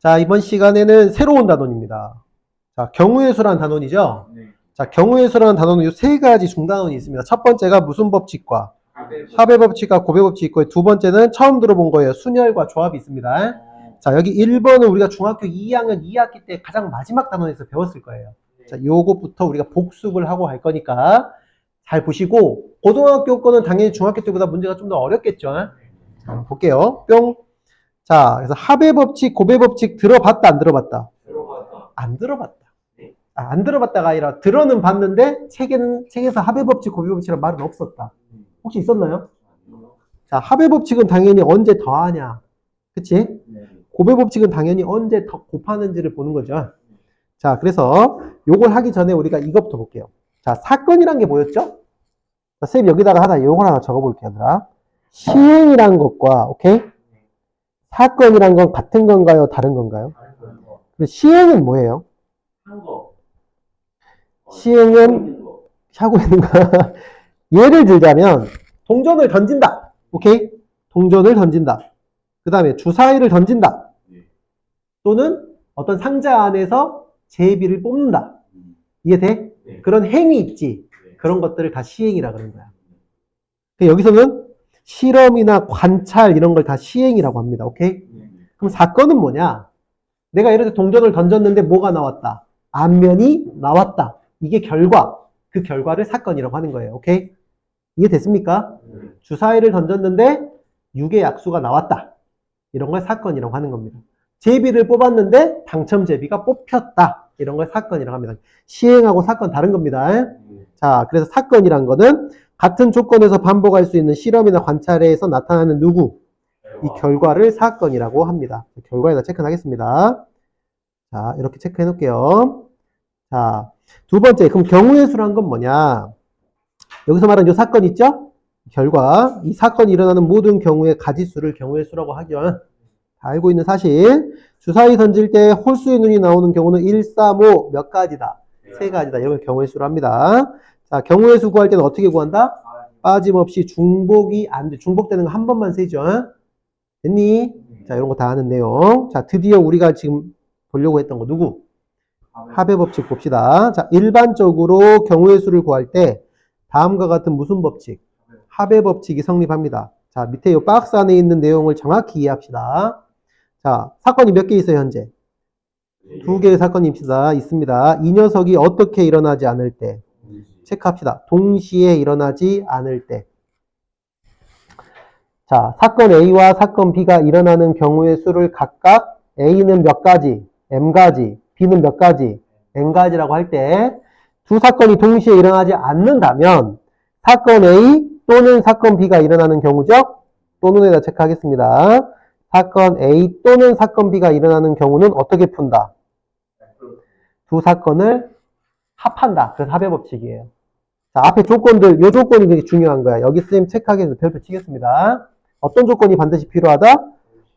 자, 이번 시간에는 새로운 단원입니다. 자, 경우의 수라는 단원이죠? 네. 자, 경우의 수라는 단원은 이 세 가지 중단원이 있습니다. 첫 번째가 무슨 법칙과 합의 법칙과 고배 법칙이 있고, 두 번째는 처음 들어본 거예요. 순혈과 조합이 있습니다. 자, 여기 1번은 우리가 중학교 2학년 2학기 때 가장 마지막 단원에서 배웠을 거예요. 자, 요것부터 우리가 복습을 하고 갈 거니까 잘 보시고, 고등학교 거는 당연히 중학교 때보다 문제가 좀 더 어렵겠죠? 자, 볼게요. 뿅. 자, 그래서 합의 법칙, 고배 법칙 들어봤다, 안 들어봤다? 들어봤다. 안 들어봤다. 안 들어봤다가 아니라 들어는 봤는데 책에서 합의 법칙, 고배 법칙이라는 말은 없었다. 혹시 있었나요? 자, 합의 법칙은 당연히 언제 더하냐. 그치? 네. 고배 법칙은 당연히 언제 더 곱하는지를 보는 거죠. 자, 그래서 요걸 하기 전에 우리가 이것부터 볼게요. 자, 사건이란 게 뭐였죠? 자, 쌤 여기다가 요걸 하나 적어볼게요, 얘들아. 시행이란 것과, 오케이? 사건이란 건 같은 건가요? 다른 건가요? 다른 거. 그리고 시행은 뭐예요? 한 거. 시행은 하고 있는 거. 예를 들자면 동전을 던진다. 오케이? 동전을 던진다. 그 다음에 주사위를 던진다. 또는 어떤 상자 안에서 제비를 뽑는다. 이해돼? 네. 그런 행위 있지. 네. 그런 것들을 다 시행이라 그러는 거야. 여기서는 실험이나 관찰 이런 걸 다 시행이라고 합니다. 오케이? 그럼 사건은 뭐냐? 내가 예를 들어 동전을 던졌는데 뭐가 나왔다? 안면이 나왔다. 이게 결과. 그 결과를 사건이라고 하는 거예요. 오케이? 이해됐습니까? 주사위를 던졌는데 6의 약수가 나왔다. 이런 걸 사건이라고 하는 겁니다. 제비를 뽑았는데 당첨 제비가 뽑혔다. 이런 걸 사건이라고 합니다. 시행하고 사건 다른 겁니다. 자, 그래서 사건이란 거는 같은 조건에서 반복할 수 있는 실험이나 관찰에서 나타나는 누구? 이 결과를 사건이라고 합니다. 결과에다 체크하겠습니다. 자, 이렇게 체크해 놓을게요. 자, 두 번째, 그럼 경우의 수란 건 뭐냐? 여기서 말하는 이 사건 있죠? 결과, 이 사건이 일어나는 모든 경우의 가지수를 경우의 수라고 하죠. 다 알고 있는 사실. 주사위 던질 때 홀수의 눈이 나오는 경우는 1, 3, 5 몇 가지다? 세 가지다. 이런 걸 경우의 수로 합니다. 자, 경우의 수 구할 때는 어떻게 구한다? 빠짐없이 중복이 안 돼. 중복되는 거 한 번만 세죠. 됐니? 자, 이런 거 다 아는 내용. 자, 드디어 우리가 지금 보려고 했던 거 누구? 합의 법칙 봅시다. 자, 일반적으로 경우의 수를 구할 때 다음과 같은 무슨 법칙? 합의 법칙이 성립합니다. 자, 밑에 이 박스 안에 있는 내용을 정확히 이해합시다. 자, 사건이 몇 개 있어요, 현재? 2개의 사건이 있습니다. 이 녀석이 어떻게 일어나지 않을 때? 체크합시다. 동시에 일어나지 않을 때. 자, 사건 A와 사건 B가 일어나는 경우의 수를 각각 A는 몇 가지, M가지, B는 몇 가지, N가지라고 할 때 두 사건이 동시에 일어나지 않는다면 사건 A 또는 사건 B가 일어나는 경우죠? 또는에다 체크하겠습니다. 사건 A 또는 사건 B가 일어나는 경우는 어떻게 푼다? 두 사건을 합한다. 그래서 합의 법칙이에요. 자, 앞에 조건들, 요 조건이 되게 중요한 거야. 여기 쌤 체크하기 위해서 별표 치겠습니다. 어떤 조건이 반드시 필요하다?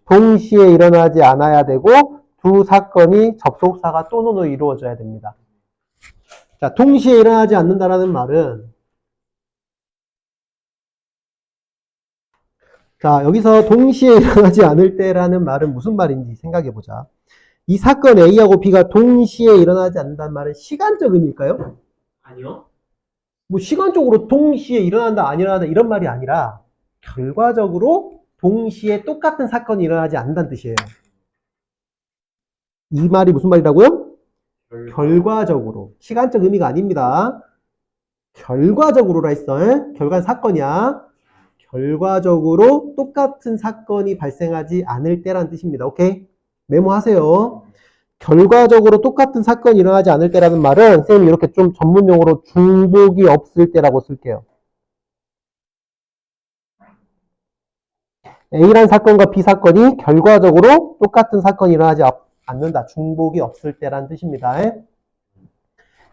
동시에 일어나지 않아야 되고 두 사건이 접속사가 또는으로 이루어져야 됩니다. 자, 동시에 일어나지 않는다라는 말은 자, 여기서 동시에 일어나지 않을 때라는 말은 무슨 말인지 생각해 보자. 이 사건 A하고 B가 동시에 일어나지 않는다는 말은 시간적 의미일까요? 아니요. 뭐 시간적으로 동시에 일어난다 안 일어난다 이런 말이 아니라 결과적으로 동시에 똑같은 사건이 일어나지 않는다는 뜻이에요. 이 말이 무슨 말이라고요? 결과적으로. 시간적 의미가 아닙니다. 결과적으로라 했어. 결과는 사건이야. 결과적으로 똑같은 사건이 발생하지 않을 때라는 뜻입니다. 오케이? 메모하세요. 결과적으로 똑같은 사건이 일어나지 않을 때라는 말은 쌤이 이렇게 좀 전문용어로 중복이 없을 때라고 쓸게요. A란 사건과 B 사건이 결과적으로 똑같은 사건이 일어나지 않는다. 중복이 없을 때라는 뜻입니다.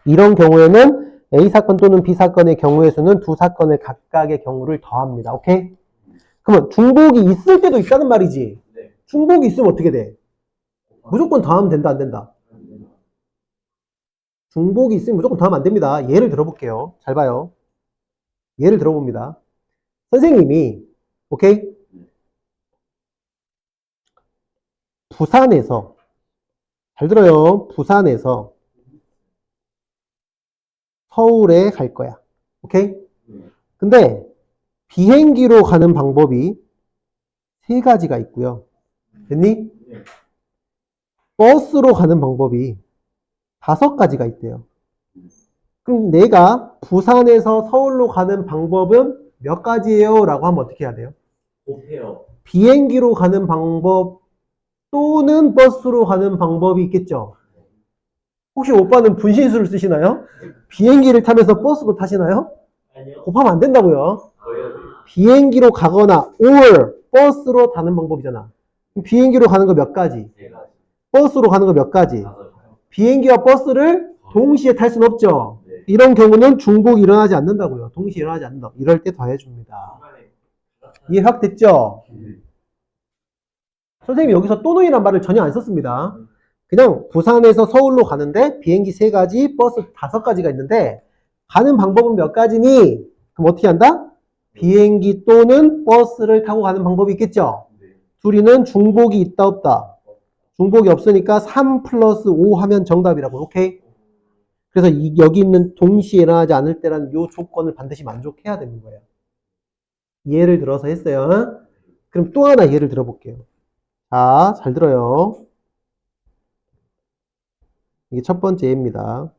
이런 경우에는 A 사건 또는 B 사건의 경우의 수는 두 사건의 각각의 경우를 더합니다. 오케이? 그러면 중복이 있을 때도 있다는 말이지. 네. 중복이 있으면 어떻게 돼? 무조건 더하면 된다, 안 된다? 중복이 있으면 무조건 더하면 안 됩니다. 예를 들어볼게요. 잘 봐요. 예를 들어봅니다. 선생님이, 오케이? 부산에서 잘 들어요. 부산에서 서울에 갈 거야. 오케이? 근데 비행기로 가는 방법이 세 가지가 있고요. 됐니? 버스로 가는 방법이 5가지가 있대요. 그럼 내가 부산에서 서울로 가는 방법은 몇 가지예요? 라고 하면 어떻게 해야 돼요? 곱해요. 비행기로 가는 방법 또는 버스로 가는 방법이 있겠죠? 혹시 오빠는 분신술을 쓰시나요? 비행기를 타면서 버스도 타시나요? 아니요. 곱하면 안 된다고요. 뭐예요? 비행기로 가거나 or 버스로 가는 방법이잖아. 그럼 비행기로 가는 거 몇 가지? 네 가지. 버스로 가는 거 몇 가지? 5. 비행기와 버스를 동시에 탈 수는 없죠. 네. 이런 경우는 중복이 일어나지 않는다고요. 동시에 일어나지 않는다. 이럴 때 더해줍니다. 이해 확 됐죠? 선생님이 여기서 또는이란 말을 전혀 안 썼습니다. 그냥 부산에서 서울로 가는데 비행기 3가지, 버스 5가지가 있는데 가는 방법은 몇 가지니? 그럼 어떻게 한다? 비행기 또는 버스를 타고 가는 방법이 있겠죠? 둘이는 중복이 있다 없다? 중복이 없으니까 3 플러스 5 하면 정답이라고. 오케이? 그래서 여기 있는 동시에 일어나지 않을 때라는 이 조건을 반드시 만족해야 되는 거예요. 예를 들어서 했어요. 그럼 또 하나 예를 들어볼게요. 자, 잘 들어요. 이게 첫 번째 예입니다.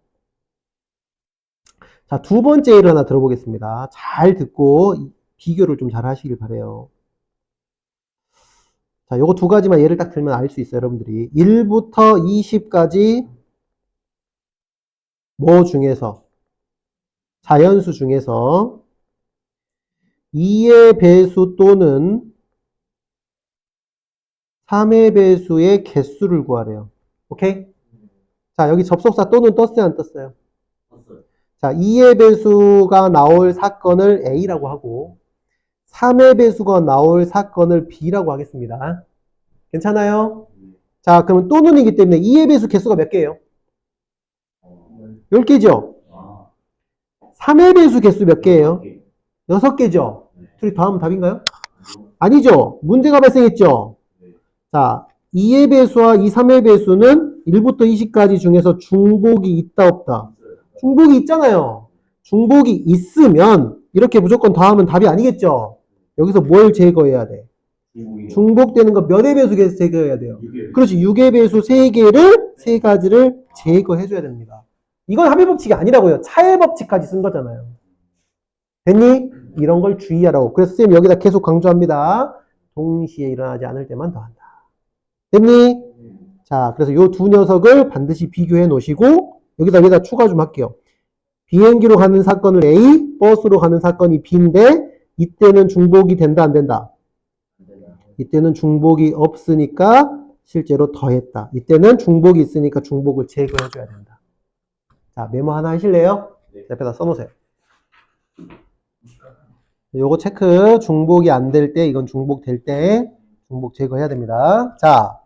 자, 두 번째 예를 하나 들어보겠습니다. 잘 듣고 비교를 좀 잘 하시길 바래요. 자, 요거 2가지만 예를 딱 들면 알 수 있어요, 여러분들이. 1부터 20까지 뭐 중에서, 자연수 중에서 2의 배수 또는 3의 배수의 개수를 구하래요. 오케이? 자, 여기 접속사 또는 떴어요, 안 떴어요? 자, 2의 배수가 나올 사건을 A라고 하고 3의 배수가 나올 사건을 B라고 하겠습니다. 괜찮아요? 자, 그러면 또는이기 때문에 2의 배수 개수가 몇 개예요? 10개죠? 3의 배수 개수 몇 개예요? 6개죠? 둘이 더하면 답인가요? 아니죠? 문제가 발생했죠? 자, 2의 배수와 3의 배수는 1부터 20까지 중에서 중복이 있다 없다? 중복이 있잖아요. 중복이 있으면 이렇게 무조건 더하면 답이 아니겠죠? 여기서 뭘 제거해야 돼? 중복되는 거 몇의 배수 제거해야 돼요? 그렇지. 6의 배수 3개를, 3가지를 제거해줘야 됩니다. 이건 합의 법칙이 아니라고요. 차의 법칙까지 쓴 거잖아요. 됐니? 이런 걸 주의하라고. 그래서 선생님 여기다 계속 강조합니다. 동시에 일어나지 않을 때만 더한다. 됐니? 자, 그래서 요 두 녀석을 반드시 비교해 놓으시고 여기다 추가 좀 할게요. 비행기로 가는 사건을 A, 버스로 가는 사건이 B인데 이때는 중복이 된다 안 된다? 이때는 중복이 없으니까 실제로 더했다. 이때는 중복이 있으니까 중복을 제거해 줘야 된다. 자, 메모 하나 하실래요? 옆에다 써놓으세요. 요거 체크. 중복이 안 될 때, 이건 중복 될 때 중복 제거해야 됩니다. 자,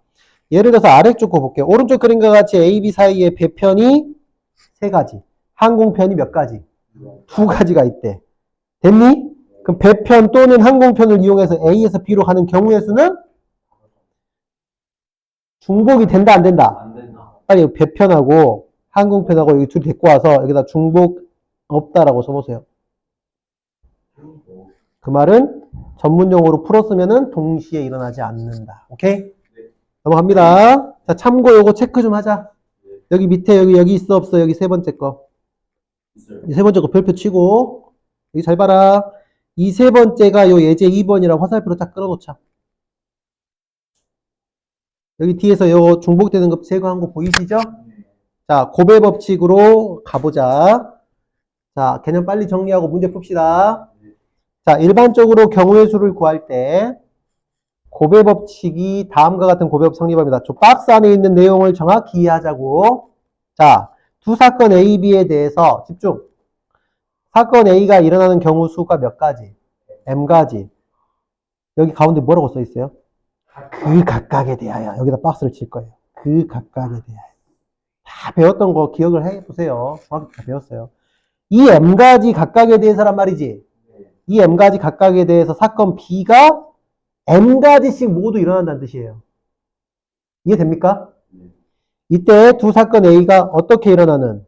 예를 들어서 아래쪽 거 볼게요. 오른쪽 그림과 같이 A, B 사이에 배편이 3가지. 항공편이 몇 가지? 2가지가 있대. 됐니? 그럼 배편 또는 항공편을 이용해서 A에서 B로 가는 경우의 수는 중복이 된다 안 된다? 안 된다. 빨리 배편하고 항공편하고 여기 둘이 데리고 와서 여기다 중복 없다라고 써놓으세요. 그 말은 전문용어로 풀었으면은 동시에 일어나지 않는다. 오케이? 넘어갑니다. 자, 참고 요거 체크 좀 하자. 여기 밑에 여기 있어 없어? 여기 세 번째 거. 이 세 번째 거 별표 치고 여기 잘 봐라. 이 세 번째가 요 예제 2번이라고 화살표로 딱 끌어놓자. 여기 뒤에서 요 중복되는 거 제거한 거 보이시죠? 자, 고배 법칙으로 가보자. 자, 개념 빨리 정리하고 문제 풉시다. 자, 일반적으로 경우의 수를 구할 때 고배 법칙이 다음과 같은 고배 법칙 성립합니다. 저 박스 안에 있는 내용을 정확히 이해하자고. 자, 두 사건 A, B에 대해서 집중. 사건 A가 일어나는 경우 수가 몇 가지? M가지. 여기 가운데 뭐라고 써 있어요? 그 각각에 대하여. 여기다 박스를 칠 거예요. 그 각각에 대하여. 다 배웠던 거 기억을 해보세요. 정확히 다 배웠어요. 이 M가지 각각에 대해서란 말이지. 이 M가지 각각에 대해서 사건 B가 M가지씩 모두 일어난다는 뜻이에요. 이해됩니까? 이때 두 사건 A가 어떻게 일어나는?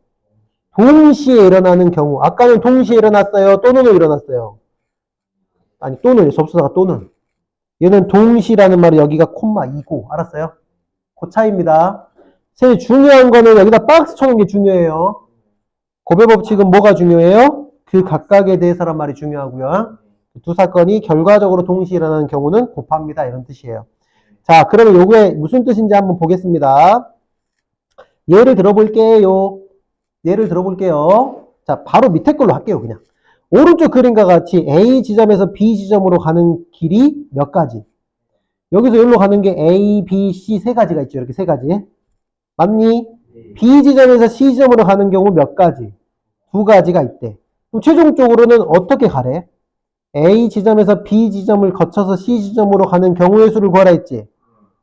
동시에 일어나는 경우. 아까는 동시에 일어났어요? 또는으로 일어났어요? 아니, 또는, 접수사가 또는. 얘는 동시라는 말이 여기가 콤마 2고. 알았어요? 그 차이입니다. 제일 중요한 거는 여기다 박스 쳐놓은 게 중요해요. 고배 법칙은 뭐가 중요해요? 그 각각에 대해서란 말이 중요하고요. 두 사건이 결과적으로 동시에 일어나는 경우는 곱합니다. 이런 뜻이에요. 자, 그러면 요게 무슨 뜻인지 한번 보겠습니다. 예를 들어볼게요. 예를 들어볼게요. 자, 바로 밑에 걸로 할게요, 그냥. 오른쪽 그림과 같이 A 지점에서 B 지점으로 가는 길이 몇 가지? 여기서 여기로 가는 게 A, B, C 세 가지가 있죠. 이렇게 세 가지. 맞니? B 지점에서 C 지점으로 가는 경우 몇 가지? 두 가지가 있대. 그럼 최종적으로는 어떻게 가래? A 지점에서 B 지점을 거쳐서 C 지점으로 가는 경우의 수를 구하라 했지.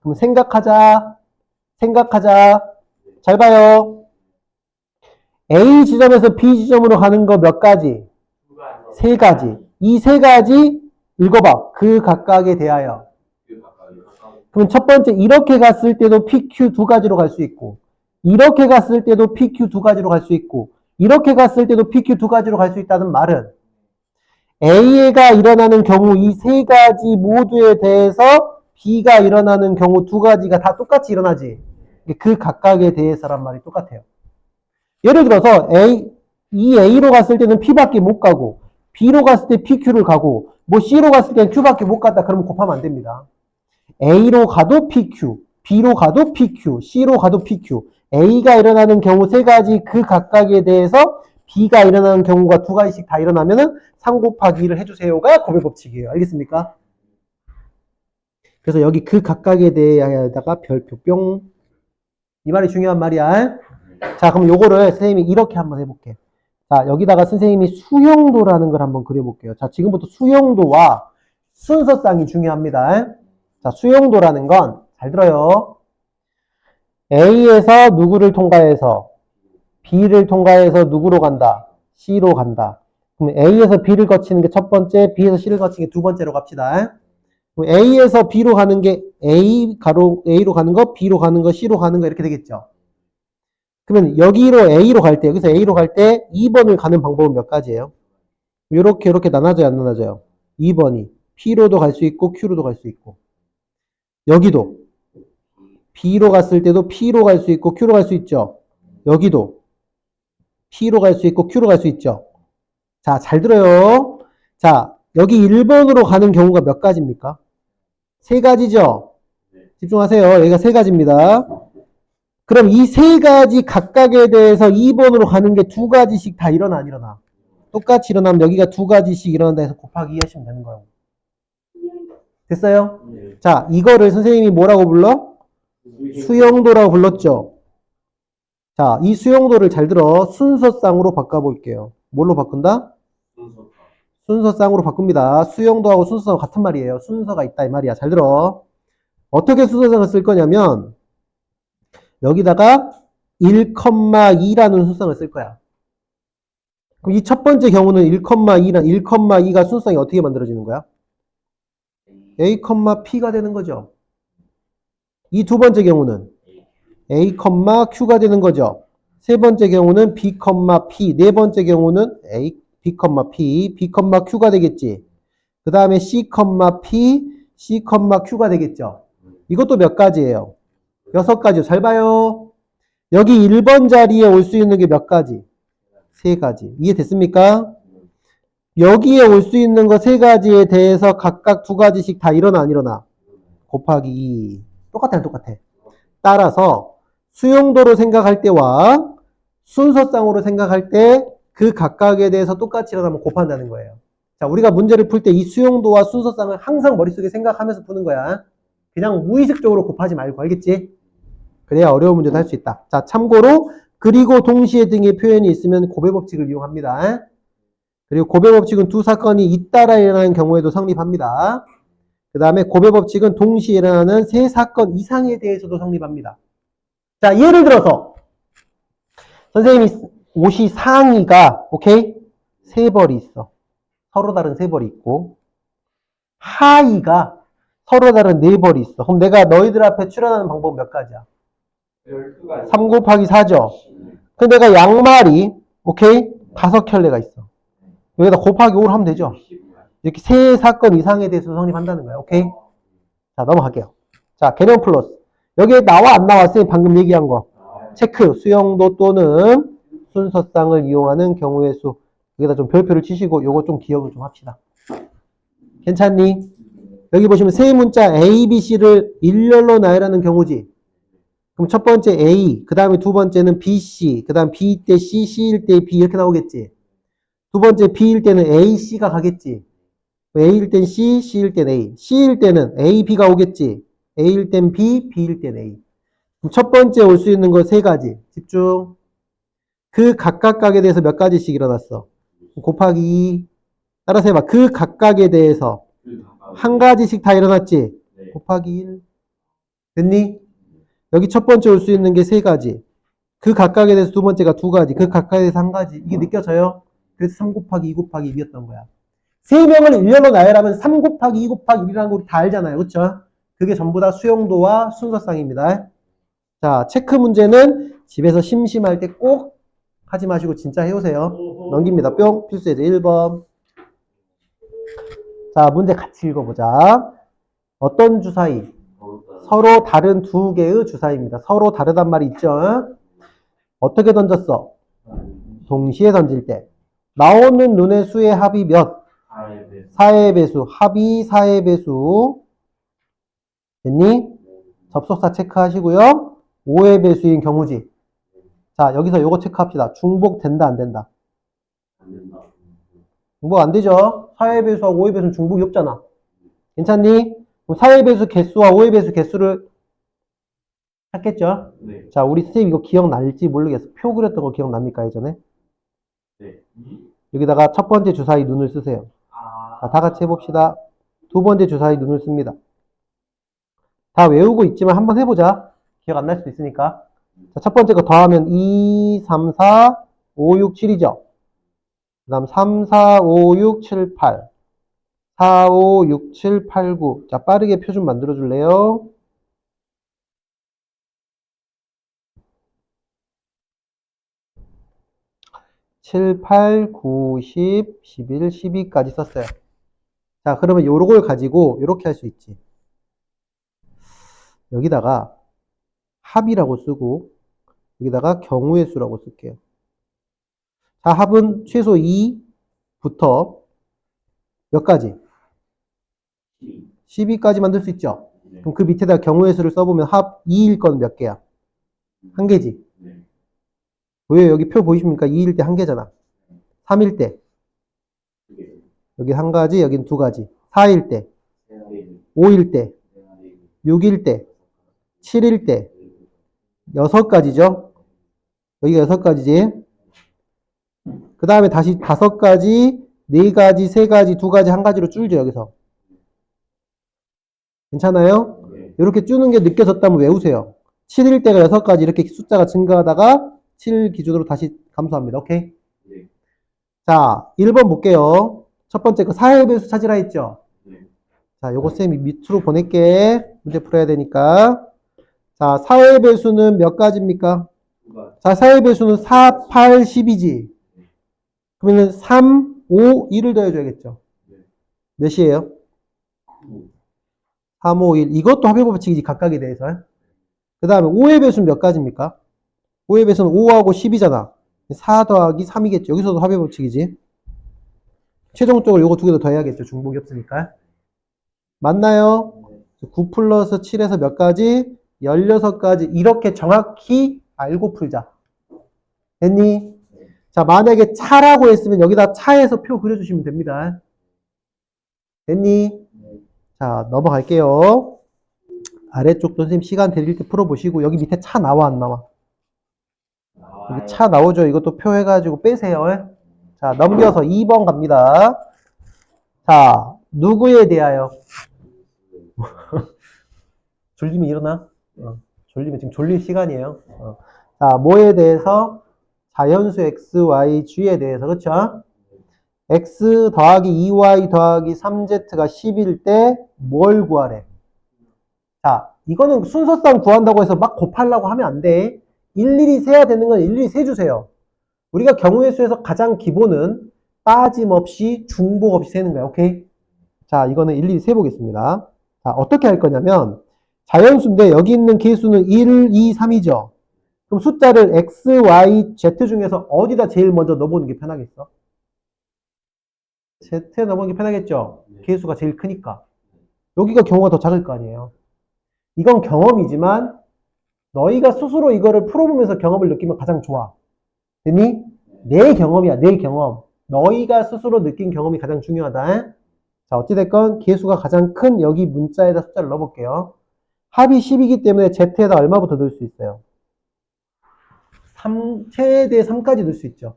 그럼 생각하자. 잘 봐요. A 지점에서 B 지점으로 가는 거 몇 가지? 세 가지. 이 세 가지 읽어봐. 그 각각에 대하여. 그럼 첫 번째 이렇게 갔을 때도 PQ 두 가지로 갈 수 있고, 이렇게 갔을 때도 PQ 두 가지로 갈 수 있고, 이렇게 갔을 때도 PQ 두 가지로 갈 수 있다는 말은 A가 일어나는 경우 이 세 가지 모두에 대해서 B가 일어나는 경우 두 가지가 다 똑같이 일어나지. 그 각각에 대해서란 말이 똑같아요. 예를 들어서 이 A로 갔을 때는 P밖에 못 가고, B로 갔을 때 PQ를 가고, 뭐 C로 갔을 때는 Q밖에 못 갔다. 그러면 곱하면 안 됩니다. A로 가도 PQ, B로 가도 PQ, C로 가도 PQ. A가 일어나는 경우 세 가지 그 각각에 대해서 B가 일어나는 경우가 두 가지씩 다 일어나면은 3 곱하기 1을 해주세요가 곱의 법칙이에요. 알겠습니까? 그래서 여기 그 각각에 대해다가 별표 뿅. 이 말이 중요한 말이야. 자, 그럼 요거를 선생님이 이렇게 한번 해볼게. 자, 여기다가 선생님이 수용도라는 걸 한번 그려볼게요. 자, 지금부터 수용도와 순서쌍이 중요합니다. 자, 수용도라는 건 잘 들어요. A에서 누구를 통과해서 B를 통과해서 누구로 간다? C로 간다. 그럼 A에서 B를 거치는 게 첫 번째, B에서 C를 거치는 게 두 번째로 갑시다. 그럼 A에서 B로 가는 게 A로 가는 거, B로 가는 거, C로 가는 거 이렇게 되겠죠. 그러면 여기로 A로 갈 때, 여기서 A로 갈 때 2번을 가는 방법은 몇 가지예요? 이렇게 나눠져요, 안 나눠져요? 2번이 P로도 갈 수 있고 Q로도 갈 수 있고, 여기도 B로 갔을 때도 P로 갈 수 있고 Q로 갈 수 있죠. 여기도 P로 갈 수 있고 Q로 갈 수 있죠. 자, 잘 들어요. 자, 여기 1번으로 가는 경우가 몇 가지입니까? 세 가지죠. 집중하세요. 여기가 세 가지입니다. 그럼 이 세 가지 각각에 대해서 2번으로 가는 게 두 가지씩 다 일어나 안 일어나? 똑같이 일어나면 여기가 두 가지씩 일어난다 해서 곱하기 2 하시면 되는 거예요. 됐어요? 자, 이거를 선생님이 뭐라고 불러? 수용도라고 불렀죠. 자, 이 수용도를 잘 들어. 순서쌍으로 바꿔볼게요. 뭘로 바꾼다? 순서쌍으로 바꿉니다. 수용도하고 순서가 같은 말이에요. 순서가 있다 이 말이야. 잘 들어. 어떻게 순서쌍을 쓸 거냐면 여기다가 1,2라는 순서쌍을 쓸 거야. 그럼 이 첫 번째 경우는 1,2가 순서쌍이 어떻게 만들어지는 거야? A, P가 되는 거죠. 이 두 번째 경우는 A, Q가 되는 거죠. 세 번째 경우는 B, P. 네 번째 경우는 A, B, Q가 되겠지. 그 다음에 C, P, C, Q가 되겠죠. 이것도 몇 가지예요? 6가지요. 잘 봐요. 여기 1번 자리에 올 수 있는 게 몇 가지? 3가지. 이해됐습니까? 여기에 올 수 있는 거 3가지에 대해서 각각 2가지씩 다 일어나 안 일어나? 곱하기 2. 똑같아. 따라서 수용도로 생각할 때와 순서쌍으로 생각할 때 그 각각에 대해서 똑같이 일어나면 곱한다는 거예요. 자, 우리가 문제를 풀 때 이 수용도와 순서쌍을 항상 머릿속에 생각하면서 푸는 거야. 그냥 무의식적으로 곱하지 말고, 알겠지? 그래야 어려운 문제도 할 수 있다. 자, 참고로 그리고 동시에 등의 표현이 있으면 곱의 법칙을 이용합니다. 그리고 곱의 법칙은 두 사건이 잇따라 일어나는 경우에도 성립합니다. 그 다음에 곱의 법칙은 동시에 일어나는 세 사건 이상에 대해서도 성립합니다. 자, 예를 들어서 선생님이 옷이 상의가 오케이? 3벌이 있어. 서로 다른 3벌이 있고 하의가 서로 다른 4벌이 있어. 그럼 내가 너희들 앞에 출연하는 방법은 몇 가지야? 12가지. 3 곱하기 4죠. 근데 내가 양말이, 오케이? 5켤레가 있어. 여기다 곱하기 5를 하면 되죠. 이렇게 세 사건 이상에 대해서 성립한다는 거야. 오케이? 자, 넘어갈게요. 자, 개념 플러스. 여기에 나와 안 나왔어요? 방금 얘기한 거. 체크. 수용도 또는 순서쌍을 이용하는 경우의 수. 여기다 좀 별표를 치시고 요거 좀 기억을 좀 합시다. 괜찮니? 여기 보시면 세 문자 A, B, C를 일렬로 나열하는 경우지. 그럼 첫 번째 A, 그 다음에 두 번째는 B, C, 그 다음 B일 때 C, C일 때 B 이렇게 나오겠지. 두 번째 B일 때는 A, C가 가겠지. A일 땐 C, C일 땐 A. C일 때는 A, B가 오겠지. A일 땐 B, B일 땐 A. 그럼 첫 번째 올 수 있는 거 세 가지. 집중. 그 각각각에 대해서 몇 가지씩 일어났어. 곱하기 2. 따라서 해봐. 그 각각에 대해서 한 가지씩 다 일어났지. 곱하기 1. 됐니? 여기 첫 번째 올 수 있는 게 세 가지. 그 각각에 대해서 두 번째가 두 가지. 그 각각에 대해서 한 가지. 이게 느껴져요? 그래서 3 곱하기 2 곱하기 1이었던 거야. 세 명을 일렬로 나열하면 3 곱하기 2 곱하기 1이라는 거 우리 다 알잖아요. 그렇죠? 그게 전부 다 수용도와 순서쌍입니다. 자, 체크 문제는 집에서 심심할 때 꼭 하지 마시고 진짜 해오세요. 넘깁니다. 뿅. 필수예제 1번. 자, 문제 같이 읽어보자. 어떤 주사위? 서로 다른 두 개의 주사위입니다. 서로 다르단 말이 있죠? 어떻게 던졌어? 동시에 던질 때. 나오는 눈의 수의 합이 몇? 4의 배수. 합이 4의 배수. 됐니? 접속사 체크하시고요. 5의 배수인 경우지. 자, 여기서 요거 체크합시다. 중복된다, 안 된다? 중복 안 되죠? 4의 배수와 5의 배수는 중복이 없잖아. 괜찮니? 그럼 4의 배수 개수와 5의 배수 개수를 찾겠죠? 네. 자, 우리 선생님 이거 기억날지 모르겠어. 표 그렸던 거 기억납니까, 예전에? 네. 여기다가 첫 번째 주사위 눈을 쓰세요. 자, 다 같이 해봅시다. 두 번째 주사위 눈을 씁니다. 다 외우고 있지만 한번 해보자. 기억 안 날 수도 있으니까. 자, 첫 번째 거 더하면 2, 3, 4, 5, 6, 7이죠. 그 다음 3, 4, 5, 6, 7, 8. 4, 5, 6, 7, 8, 9. 자, 빠르게 표 좀 만들어 줄래요? (7, 8, 9, 10, 11, 12까지 썼어요. 자, 그러면 요걸 가지고 요렇게 할 수 있지. 여기다가 합이라고 쓰고 여기다가 경우의 수라고 쓸게요. 자, 합은 최소 2부터 몇 가지? 12까지 만들 수 있죠? 그럼 그 밑에다 경우의 수를 써보면 합 2일 건 몇 개야? 한 개지? 왜 여기 표 보이십니까? 2일 때 한 개잖아. 3일 때 여기 한 가지, 여긴 두 가지. 4일 때, 5일 때, 6일 때, 7일 때, 6가지죠? 여기가 6가지지? 그 다음에 다시 5가지, 4가지, 3가지, 2가지, 1가지로 줄죠, 여기서. 괜찮아요? 이렇게 줄는 게 느껴졌다면 외우세요. 7일 때가 6가지 이렇게 숫자가 증가하다가 7 기준으로 다시 감소합니다. 오케이? 자, 1번 볼게요. 첫 번째 거 4의 배수 찾으라 했죠? 자, 요거 쌤이 밑으로 보낼게. 문제 풀어야 되니까. 자, 4의 배수는 몇 가지입니까? 자, 4의 배수는 4, 8, 10이지. 그러면 3, 5, 1을 더해줘야겠죠. 몇이에요? 3, 5, 1. 이것도 합의 법칙이지, 각각에 대해서. 그 다음에 5의 배수는 몇 가지입니까? 5의 배수는 5하고 10이잖아. 4 더하기 3이겠죠. 여기서도 합의 법칙이지. 최종적으로 요거 두 개 더 더해야겠죠. 중복이 없으니까. 맞나요? 9 플러스 7에서 몇 가지? 16가지. 이렇게 정확히 알고 풀자. 됐니? 자, 만약에 차라고 했으면 여기다 차에서 표 그려주시면 됩니다. 됐니? 자, 넘어갈게요. 아래쪽도 선생님 시간 드릴 때 풀어보시고 여기 밑에 차 나와 안 나와? 여기 차 나오죠? 이것도 표 해가지고 빼세요. 자, 넘겨서 2번 갑니다. 자, 누구에 대하여? 졸리면 일어나? 졸리면 지금 졸릴 시간이에요. 자, 뭐에 대해서? 자연수 x, y, g에 대해서, 그쵸? x 더하기 2y 더하기 3z가 10일 때 뭘 구하래? 자, 이거는 순서상 구한다고 해서 막 곱하려고 하면 안 돼. 일일이 세야 되는 건 일일이 세주세요. 우리가 경우의 수에서 가장 기본은 빠짐없이 중복 없이 세는 거야. 오케이? 자, 이거는 일일이 세보겠습니다. 자, 어떻게 할 거냐면 자연수인데 여기 있는 개수는 1, 2, 3이죠. 그럼 숫자를 x, y, z 중에서 어디다 제일 먼저 넣어보는 게 편하겠어? z에 넣어보는 게 편하겠죠? 개수가 제일 크니까. 여기가 경우가 더 작을 거 아니에요. 이건 경험이지만 너희가 스스로 이거를 풀어보면서 경험을 느끼면 가장 좋아. 됐니? 내 경험이야, 내 경험. 너희가 스스로 느낀 경험이 가장 중요하다. 자, 어찌됐건 개수가 가장 큰 여기 문자에다 숫자를 넣어볼게요. 합이 10이기 때문에 z에다 얼마부터 넣을 수 있어요? 3, 최대 3까지 넣을 수 있죠.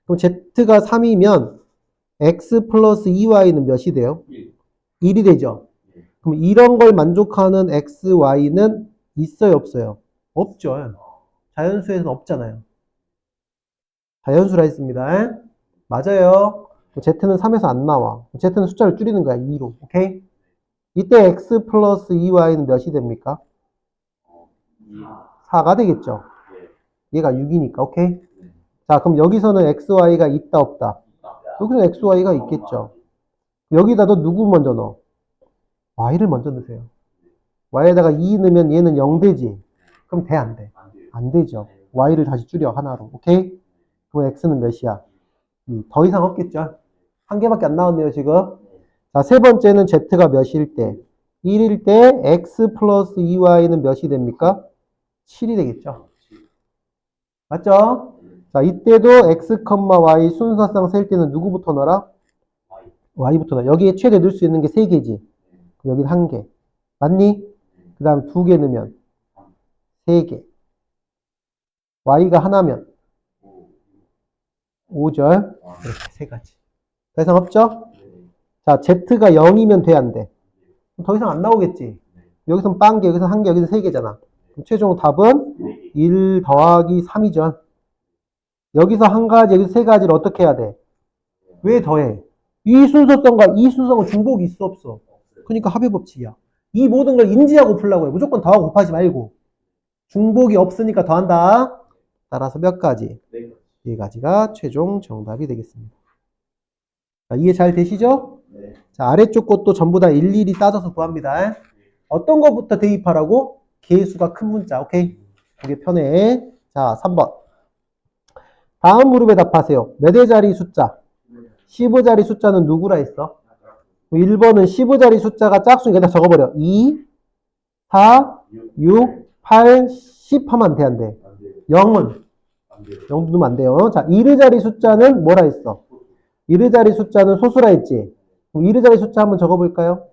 그럼 z가 3이면 x 플러스 2y는 몇이 돼요? 1이 되죠. 그럼 이런 걸 만족하는 x, y는 있어요, 없어요? 없죠. 자연수에서는 없잖아요. 자연수라 했습니다. 맞아요. z는 3에서 안 나와. z는 숫자를 줄이는 거야, 2로. 오케이? 이때 x 플러스 2y는 몇이 됩니까? 4가 되겠죠. 얘가 6이니까. 오케이? 자, 그럼 여기서는 x, y가 있다, 없다? 여기서 x, y가 있겠죠. 여기다도 누구 먼저 넣어? y를 먼저 넣으세요. y에다가 2 넣으면 얘는 0 되지. 그럼 돼, 안 돼? 안 되죠. y를 다시 줄여, 하나로. 오케이? 그럼 x는 몇이야? 더 이상 없겠죠. 한 개밖에 안 나왔네요, 지금. 자, 세 번째는 z가 몇일 때? 1일 때 x 플러스 2y는 몇이 됩니까? 7이 되겠죠. 맞죠? 자, 이때도 x, y 순서상 셀 때는 누구부터 넣어라? y부터 넣어. 여기에 최대 넣을 수 있는 게 3개지. 여기는 1개. 맞니? 그 다음에 2개 넣으면 3개. y가 하나면 5절. 이렇게 3가지. 더 이상 없죠? 자, z가 0이면 돼, 안 돼? 더 이상 안 나오겠지? 여기선 빵개, 여기서 1개, 여기서 3개잖아. 그럼 최종 답은 1 더하기 3이죠. 여기서 1가지, 여기서 3가지를 어떻게 해야 돼? 왜 더해? 이 순서성과 이 순서성은 중복이 있어, 없어? 그러니까 합의 법칙이야. 이 모든 걸 인지하고 풀라고 해. 무조건 더하고 곱하지 말고. 중복이 없으니까 더한다. 따라서 몇 가지? 4가지가 최종 정답이 되겠습니다. 자, 이해 잘 되시죠? 자, 아래쪽 것도 전부 다 일일이 따져서 구합니다. 어떤 것부터 대입하라고? 개수가 큰 문자. 오케이? 그게 편해. 자, 3번. 다음 무릎에 답하세요. 몇 회자리 숫자? 15자리 숫자는 누구라 했어? 1번은 15자리 숫자가 짝수니까 여기다 적어버려. 2, 4, 6, 8, 10 하면 돼, 안 돼? 0은? 0도 넣으면 안 돼요. 자, 1의자리 숫자는 뭐라 했어? 1의자리 숫자는 소수라 했지? 1의자리 숫자 한번 적어볼까요?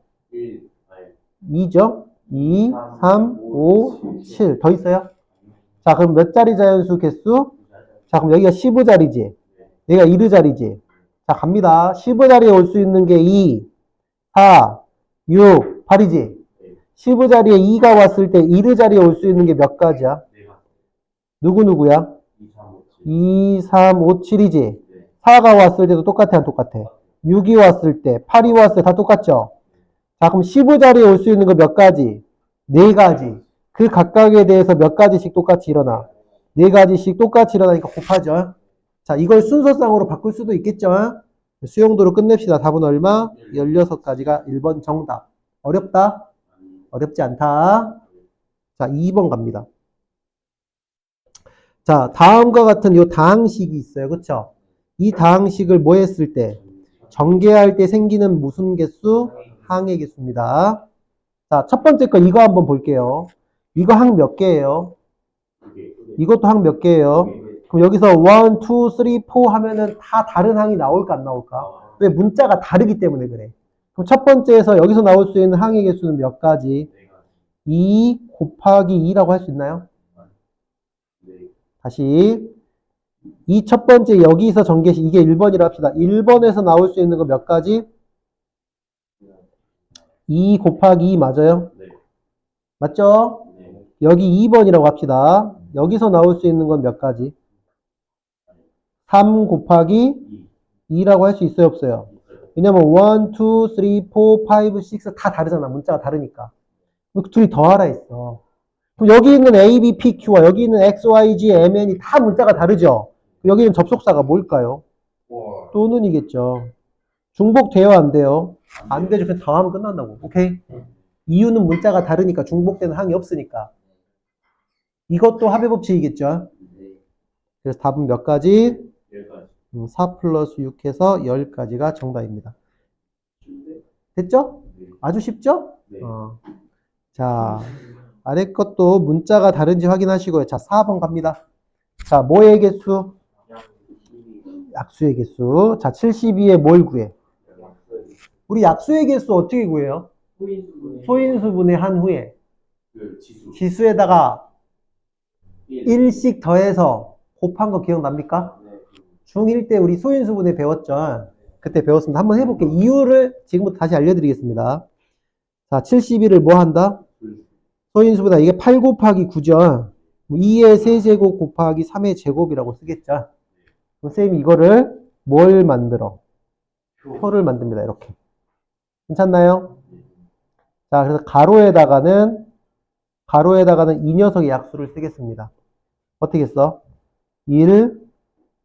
2죠? 2, 3, 5, 7. 더 있어요? 자, 그럼 몇 자리 자연수 개수? 자, 그럼 여기가 15자리지? 여기가 1의자리지? 자, 갑니다. 15자리에 올 수 있는 게 2, 4, 6, 8이지? 15자리에 2가 왔을 때 1의자리에 올 수 있는 게 몇 가지야? 누구야? 2, 3, 5, 7이지? 4가 왔을 때도 똑같아, 안 똑같아? 6이 왔을 때, 8이 왔을 때 다 똑같죠? 자, 그럼 15자리에 올 수 있는 거 몇 가지? 4가지. 그 각각에 대해서 몇 가지씩 똑같이 일어나? 4가지씩 똑같이 일어나니까 곱하죠. 자, 이걸 순서상으로 바꿀 수도 있겠죠? 수용도로 끝냅시다. 답은 얼마? 16가지가 1번 정답. 어렵다? 어렵지 않다. 자, 2번 갑니다. 자, 다음과 같은 요 다항식이 있어요. 그쵸? 이 다항식을 뭐 했을 때? 전개할 때 생기는 무슨 개수? 항의 개수입니다. 자, 첫 번째 거 이거 한번 볼게요. 이거 항 몇 개예요? 이것도 항 몇 개예요? 그럼 여기서 1, 2, 3, 4 하면은 다 다른 항이 나올까 안 나올까? 왜? 문자가 다르기 때문에 그래. 그럼 첫 번째에서 여기서 나올 수 있는 항의 개수는 몇 가지? 2 곱하기 2라고 할 수 있나요? 다시 이 첫 번째 여기서 전개식 이게 1번이라 합시다. 1번에서 나올 수 있는 거 몇 가지? 2 곱하기 2 맞아요? 맞죠? 여기 2번이라고 합시다. 여기서 나올 수 있는 건 몇 가지? 3 곱하기 2라고 할 수 있어요, 없어요? 왜냐면 1, 2, 3, 4, 5, 6 다 다르잖아. 문자가 다르니까. 둘이 더하라 했어. 그럼 여기 있는 A, B, P, Q와 여기 있는 X, Y, G, M, N이 다 문자가 다르죠? 여기는 접속사가 뭘까요? 또는이겠죠. 중복돼요, 안 돼요? 안 되죠. 그냥 더하면 끝난다고. 오케이? 이유는 문자가 다르니까 중복되는 항이 없으니까. 이것도 합의 법칙이겠죠. 그래서 답은 몇 가지? 4 플러스 6해서 10가지가 정답입니다. 됐죠? 아주 쉽죠? 자, 아래 것도 문자가 다른지 확인하시고요. 자, 4번 갑니다. 자, 뭐의 개수? 약수의 개수. 자, 72에 뭘 구해? 우리 약수의 개수 어떻게 구해요? 소인수분의 한 후에 지수에다가 1씩 더해서 곱한 거 기억납니까? 중1 때 우리 소인수분해 배웠죠? 그때 배웠습니다. 한번 해볼게요. 이유를 지금부터 다시 알려드리겠습니다. 자, 71을 뭐 한다? 소인수분해. 이게 8 곱하기 9죠? 2의 세제곱 곱하기 3의 제곱이라고 쓰겠죠? 그럼 선생님이 이거를 뭘 만들어? 표를 만듭니다. 이렇게. 괜찮나요? 자, 그래서 가로에다가는 이 녀석의 약수를 쓰겠습니다. 어떻게 써? 1,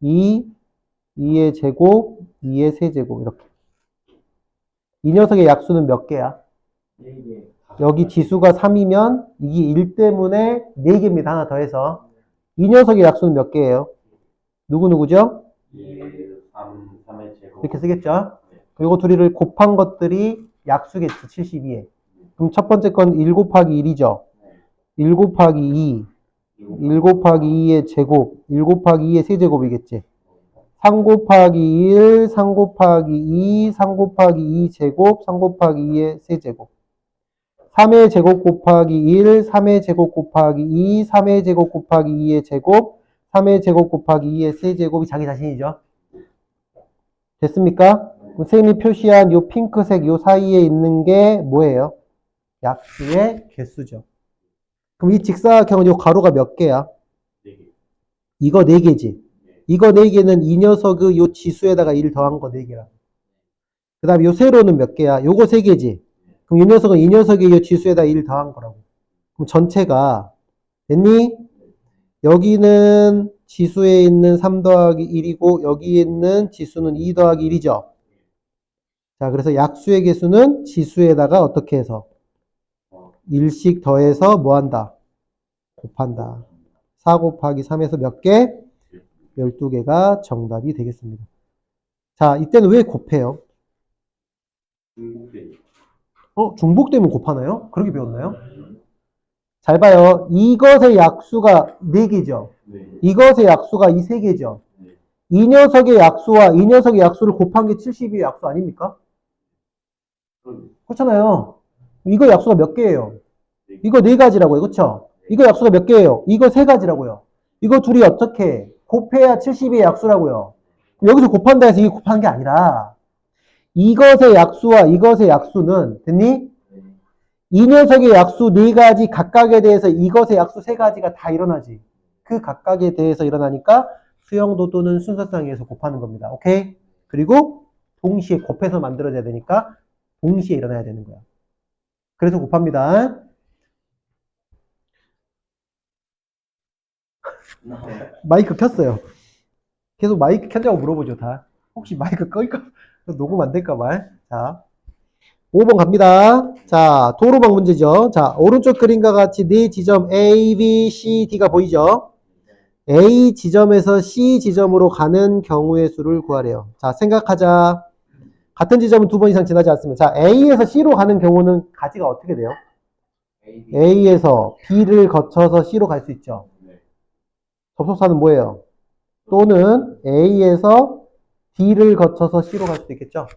2, 2의 제곱, 2의 세제곱 이렇게. 이 녀석의 약수는 몇 개야? 여기 지수가 3이면 이게 1 때문에 4개입니다. 하나 더해서. 이 녀석의 약수는 몇 개예요? 누구죠? 3의 제곱. 이렇게 쓰겠죠? 그리고 둘이를 곱한 것들이 약수겠지. 72에. 그럼 첫 번째 건 1 곱하기 1이죠. 1 곱하기 2, 1 곱하기 2의 제곱, 1 곱하기 2의 세제곱이겠지. 3 곱하기 1, 3 곱하기 2, 3 곱하기 2 제곱, 3 곱하기 2의 세제곱. 3의 제곱 곱하기 1, 3의 제곱 곱하기 2, 3의 제곱 곱하기 2의 제곱, 3의 제곱 곱하기 2의 세제곱이 자기 자신이죠. 됐습니까? 선생님이 표시한 요 핑크색 요 사이에 있는 게 뭐예요? 약수의 개수죠. 그럼 이 직사각형은 요 가로가 몇 개야? 4개. 이거 4개지. 이거 4개는 이 녀석의 요 지수에다가 1 더한 거 4개라. 그 다음에 요 세로는 몇 개야? 요거 3개지. 그럼 이 녀석은 이 녀석의 요 지수에다 1 더한 거라고. 그럼 전체가 됐니? 여기는 지수에 있는 3 더하기 1이고 여기에 있는 지수는 2 더하기 1이죠. 자, 그래서 약수의 개수는 지수에다가 어떻게 해서 1씩 더해서 뭐 한다? 곱한다. 4 곱하기 3에서 몇 개? 12개가 정답이 되겠습니다. 자, 이때는 왜 곱해요? 중복되면 곱하나요? 그렇게 배웠나요? 잘 봐요. 이것의 약수가 4개죠. 이것의 약수가 이 3개죠. 이 녀석의 약수와 이 녀석의 약수를 곱한 게 72의 약수 아닙니까? 그렇잖아요. 이거 약수가 몇 개예요? 이거 4가지라고요. 그렇죠? 이거 약수가 몇 개예요? 이거 3가지라고요. 이거 둘이 어떻게 곱해야 72의 약수라고요. 여기서 곱한다 해서 이게 곱한 게 아니라 이것의 약수와 이것의 약수는 됐니? 이 녀석의 약수 4가지 각각에 대해서 이것의 약수 3가지가 다 일어나지. 그 각각에 대해서 일어나니까 수형도 또는 순서상에서 곱하는 겁니다. 오케이? 그리고 동시에 곱해서 만들어져야 되니까 동시에 일어나야 되는 거야. 그래서 곱합니다. 마이크 켰어요. 계속 마이크 켰냐고 물어보죠, 다. 혹시 마이크 끌까? 녹음 안 될까봐. 자, 5번 갑니다. 자, 도로망 문제죠. 자, 오른쪽 그림과 같이 네 지점 A, B, C, D가 보이죠? A 지점에서 C 지점으로 가는 경우의 수를 구하래요. 자, 생각하자. 같은 지점은 2번 이상 지나지 않습니다. 자, A에서 C로 가는 경우는 가지가 어떻게 돼요? A에서 B를 거쳐서 C로 갈 수 있죠. 접속사는 뭐예요? 또는 A에서 D를 거쳐서 C로 갈 수도 있겠죠.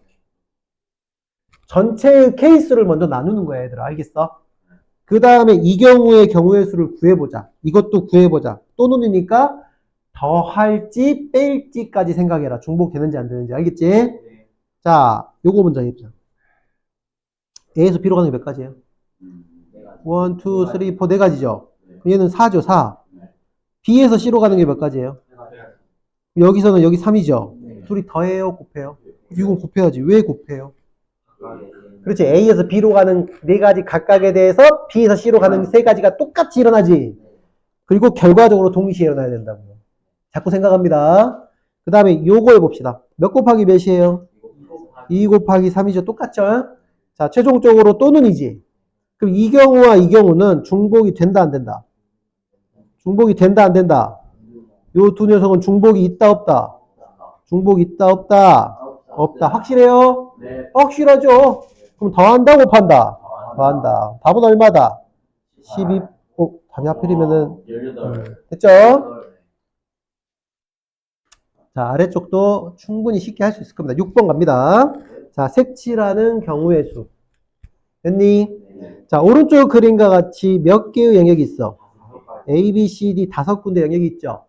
전체의 케이스를 먼저 나누는 거야, 얘들아. 알겠어? 그 다음에 이 경우의 경우의 수를 구해보자. 이것도 구해보자. 또는이니까 더할지 뺄지까지 생각해라. 중복되는지 안 되는지. 알겠지? 자, 요거 먼저 해보자. A에서 B로 가는 게 몇 가지예요? 1, 2, 3, 4, 4가지죠? 얘는 4죠, 4. B에서 C로 가는 게 몇 가지예요? 여기서는 여기 3이죠? 둘이 더해요, 곱해요? 이건 곱해야지. 왜 곱해요? 그렇지. A에서 B로 가는 네 가지 각각에 대해서 B에서 C로 가는 세 가지가 똑같이 일어나지. 그리고 결과적으로 동시에 일어나야 된다고요. 자꾸 생각합니다. 그 다음에 요거 해봅시다. 몇 곱하기 몇이에요? 2 곱하기 3이죠. 똑같죠? 자, 최종적으로 또는이지. 그럼 이 경우와 이 경우는 중복이 된다, 안 된다? 중복이 된다, 안 된다? 요 두 녀석은 중복이 있다, 없다? 중복이 있다, 없다? 없다. 확실해요? 네. 확실하죠? 그럼 더한다, 곱한다? 더한다. 답은 얼마다? 12, 답이 하필이면은, 18. 됐죠? 자, 아래쪽도 충분히 쉽게 할 수 있을 겁니다. 6번 갑니다. 자, 색칠하는 경우의 수. 됐니? 자, 오른쪽 그림과 같이 몇 개의 영역이 있어? A, B, C, D 5군데 영역이 있죠?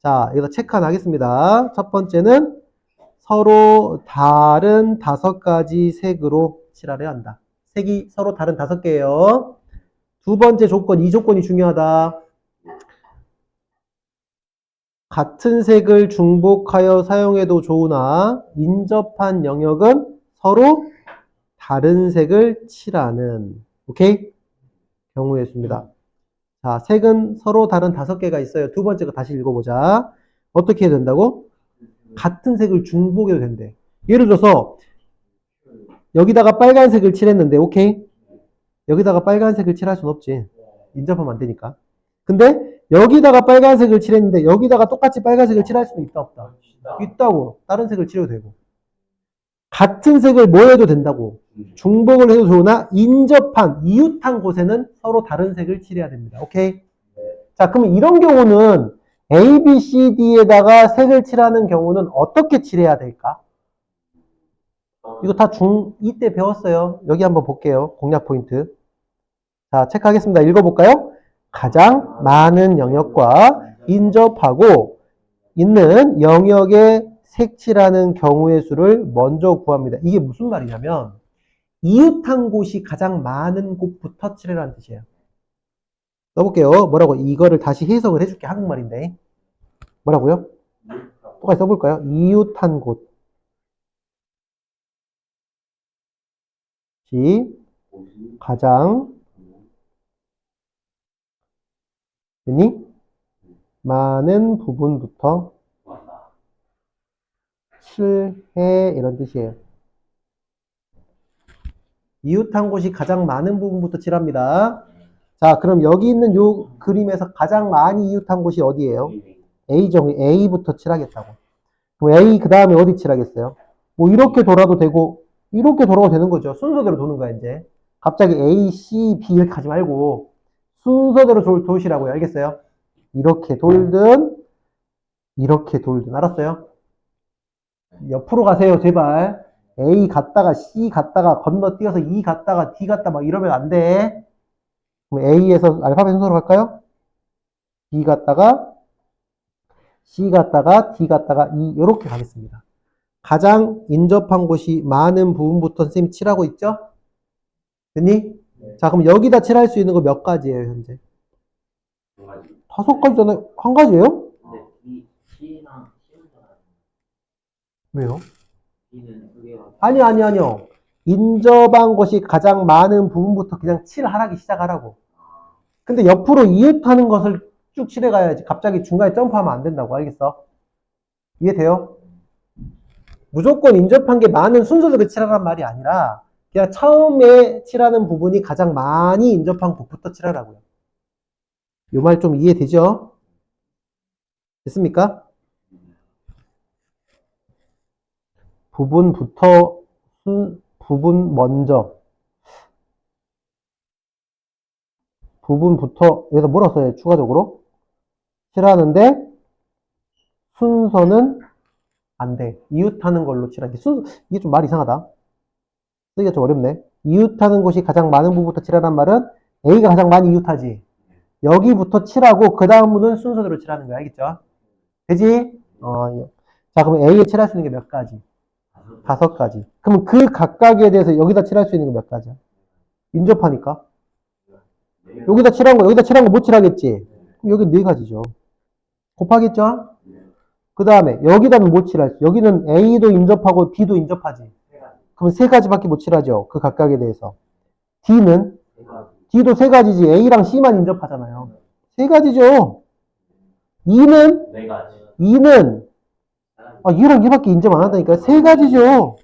자, 여기다 체크 하나 하겠습니다. 첫 번째는 서로 다른 5가지 색으로 칠하려 한다. 색이 서로 다른 5개예요. 두 번째 조건, 이 조건이 중요하다. 같은 색을 중복하여 사용해도 좋으나 인접한 영역은 서로 다른 색을 칠하는, 오케이? 경우의 수입니다. 자, 색은 서로 다른 5개가 있어요. 두 번째 거 다시 읽어보자. 어떻게 해야 된다고? 같은 색을 중복해도 된대. 예를 들어서 여기다가 빨간색을 칠했는데, 오케이? 여기다가 빨간색을 칠할 순 없지. 인접하면 안 되니까. 근데 여기다가 빨간색을 칠했는데 여기다가 똑같이 빨간색을 칠할 수도 있다, 없다? 있다고. 다른 색을 칠해도 되고. 같은 색을 뭐 해도 된다고. 중복을 해도 좋으나 인접한, 이웃한 곳에는 서로 다른 색을 칠해야 됩니다. 오케이? 자, 그러면 이런 경우는 A, B, C, D에다가 색을 칠하는 경우는 어떻게 칠해야 될까? 이거 다 중2 때 배웠어요. 여기 한번 볼게요. 공략 포인트. 자, 체크하겠습니다. 읽어볼까요? 가장 많은 영역과 인접하고 있는 영역에 색칠하는 경우의 수를 먼저 구합니다. 이게 무슨 말이냐면 이웃한 곳이 가장 많은 곳부터 칠해라는 뜻이에요. 써볼게요. 뭐라고? 이거를 다시 해석을 해줄게. 한국말인데. 뭐라고요? 똑같이 써볼까요? 이웃한 곳이 가장 많은 부분부터 칠해 이런 뜻이에요. 이웃한 곳이 가장 많은 부분부터 칠합니다. 자, 그럼 여기 있는 요 그림에서 가장 많이 이웃한 곳이 어디예요? A죠. A부터 칠하겠다고. 그럼 A 그 다음에 어디 칠하겠어요? 뭐 이렇게 돌아도 되고 이렇게 돌아도 되는 거죠. 순서대로 도는 거야 이제. 갑자기 A, C, B 이렇게 가지 말고 순서대로 도시라고요. 알겠어요? 이렇게 돌든 이렇게 돌든. 알았어요? 옆으로 가세요 제발. A 갔다가 C 갔다가 건너뛰어서 E 갔다가 D 갔다 막 이러면 안 돼. 그럼 A에서 알파벳 순서로 갈까요? B 갔다가 C 갔다가 D 갔다가 E 이렇게 가겠습니다. 가장 인접한 곳이 많은 부분부터 선생님이 칠하고 있죠? 됐니? 네. 자, 그럼 여기다 칠할 수 있는 거 몇 가지예요, 현재? 5가지잖아요. 한 가지예요? 네, 이 C랑 C는 왜요? B는 2개가 아니요. 인접한 곳이 가장 많은 부분부터 그냥 칠하라기 시작하라고. 근데 옆으로 이웃하는 것을 쭉 칠해가야지. 갑자기 중간에 점프하면 안 된다고. 알겠어? 이해돼요? 무조건 인접한 게 많은 순서대로 칠하란 말이 아니라 그냥 처음에 칠하는 부분이 가장 많이 인접한 곳부터 칠하라고요. 요 말 좀 이해되죠? 됐습니까? 부분부터 부분 먼저 부분부터 여기다 뭐라 써요? 추가적으로 칠하는데 순서는 안 돼. 이웃하는 걸로 칠하기. 이게 좀 말 이상하다. 쓰기가 좀 어렵네. 이웃하는 곳이 가장 많은 부분부터 칠하란 말은 A가 가장 많이 이웃하지. 여기부터 칠하고 그 다음은 순서대로 칠하는 거야. 알겠죠? 되지? 자, 그럼 A에 칠할 수 있는 게 몇 가지? 5가지. 그러면 그 각각에 대해서 여기다 칠할 수 있는 게 몇 가지야? 인접하니까. 여기다 칠한 거 못 칠하겠지? 그럼 여기 4가지죠. 곱하겠죠? 그 다음에 여기다는 못 칠할 수. 여기는 A도 인접하고 D도 인접하지. 그럼 세 가지밖에 못 칠하죠. 그 각각에 대해서. D는? 내가 D도 세 가지지. A랑 C만 인접하잖아요. 세 가지죠. E는? 네 가지. E는? 얘랑 얘밖에 인접 안 한다니까. 세 가지죠.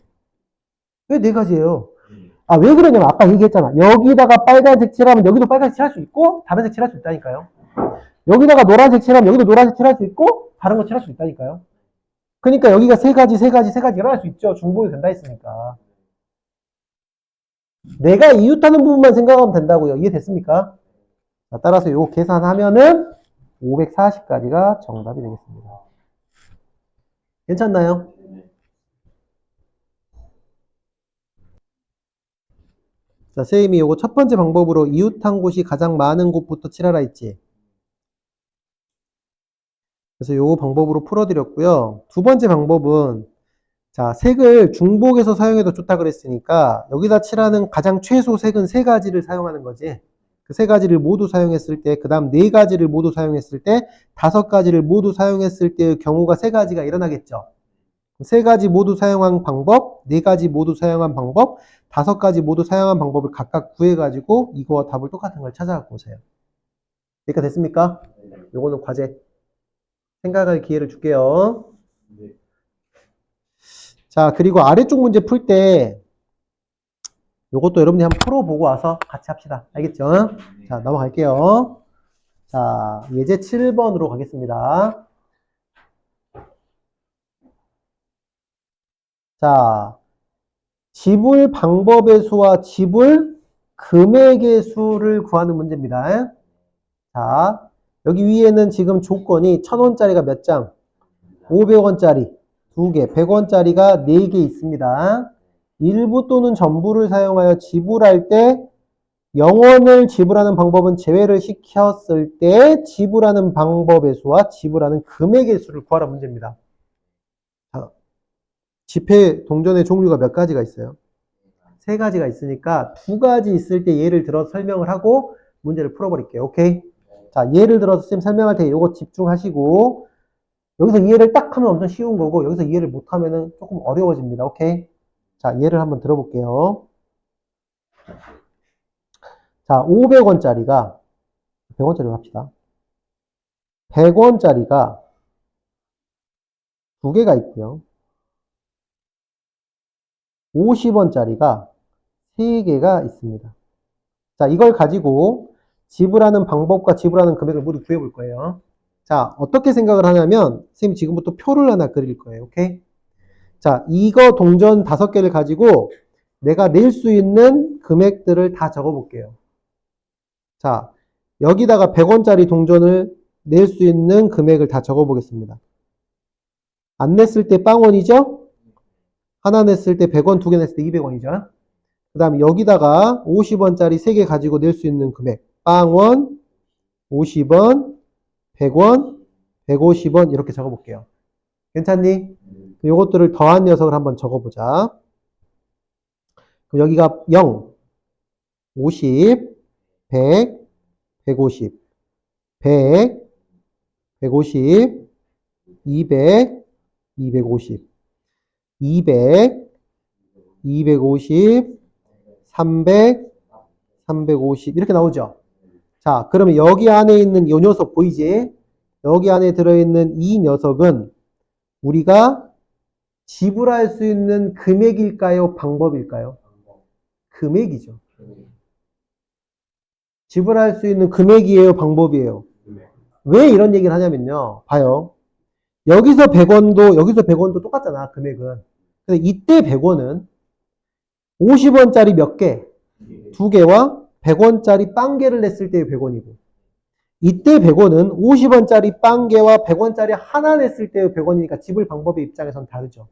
왜 네 가지예요? 왜 그러냐면 아까 얘기했잖아. 여기다가 빨간색 칠하면 여기도 빨간색 칠할 수 있고 다른 색 칠할 수 있다니까요. 여기다가 노란색 칠하면 여기도 노란색 칠할 수 있고 다른 거 칠할 수 있다니까요. 그러니까 여기가 세 가지 일어날 수 있죠. 중복이 된다 했으니까. 내가 이웃하는 부분만 생각하면 된다고요. 이해됐습니까? 자, 따라서 이거 계산하면은 540까지가 정답이 되겠습니다. 괜찮나요? 자, 쌤이 요거 첫 번째 방법으로 이웃한 곳이 가장 많은 곳부터 칠하라 했지. 그래서 요 방법으로 풀어드렸고요. 두 번째 방법은 자, 색을 중복해서 사용해도 좋다 그랬으니까 여기다 칠하는 가장 최소 색은 세 가지를 사용하는 거지. 그 세 가지를 모두 사용했을 때, 그 다음 네 가지를 모두 사용했을 때, 다섯 가지를 모두 사용했을 때의 경우가 세 가지가 일어나겠죠. 세 가지 모두 사용한 방법, 네 가지 모두 사용한 방법, 다섯 가지 모두 사용한 방법을 각각 구해가지고 이거와 답을 똑같은 걸 찾아갖고 오세요. 여기까지 됐습니까? 요거는 과제. 생각할 기회를 줄게요. 자, 그리고 아래쪽 문제 풀 때 요것도 여러분이 한번 풀어보고 와서 같이 합시다. 알겠죠? 자, 넘어갈게요. 자, 예제 7번으로 가겠습니다. 자, 지불 방법의 수와 지불 금액의 수를 구하는 문제입니다. 자, 여기 위에는 지금 조건이 1000원짜리가 몇 장? 500원짜리 2개, 100원짜리가 4개 있습니다. 일부 또는 전부를 사용하여 지불할 때 0원을 지불하는 방법은 제외를 시켰을 때 지불하는 방법의 수와 지불하는 금액의 수를 구하라 문제입니다. 자, 지폐 동전의 종류가 몇 가지가 있어요? 세 가지가 있으니까 두 가지 있을 때 예를 들어서 설명을 하고 문제를 풀어버릴게요. 오케이? 자, 예를 들어서 쌤 설명할 때 이거 집중하시고 여기서 이해를 딱 하면 엄청 쉬운 거고 여기서 이해를 못하면 조금 어려워집니다. 오케이? 자, 예를 한번 들어볼게요. 자, 500원짜리가 100원짜리로 합시다. 100원짜리가 두 개가 있고요. 50원짜리가 세 개가 있습니다. 자, 이걸 가지고 지불하는 방법과 지불하는 금액을 모두 구해볼 거예요. 자, 어떻게 생각을 하냐면 선생님이 지금부터 표를 하나 그릴 거예요. 오케이? 자, 이거 동전 5개를 가지고 내가 낼 수 있는 금액들을 다 적어볼게요. 자, 여기다가 100원짜리 동전을 낼 수 있는 금액을 다 적어보겠습니다. 안 냈을 때 빵원이죠? 하나 냈을 때 100원, 두 개 냈을 때 200원이죠? 그 다음에 여기다가 50원짜리 3개 가지고 낼 수 있는 금액. 빵원, 50원, 100원, 150원 이렇게 적어볼게요. 괜찮니? 요것들을 더한 녀석을 한번 적어보자. 그럼 여기가 0, 50, 100, 150, 100, 150, 200, 250, 200, 250, 300, 350 이렇게 나오죠. 자, 그러면 여기 안에 있는 이 녀석 보이지? 여기 안에 들어있는 이 녀석은 우리가 지불할 수 있는 금액일까요? 방법일까요? 금액이죠. 지불할 수 있는 금액이에요? 방법이에요? 왜 이런 얘기를 하냐면요. 봐요. 여기서 100원도 똑같잖아, 금액은. 근데 이때 100원은 50원짜리 몇 개? 2개와 100원짜리 빵개를 냈을 때의 100원이고. 이때 100원은 50원짜리 빵개와 100원짜리 하나 냈을 때의 100원이니까 지불 방법의 입장에선 다르죠.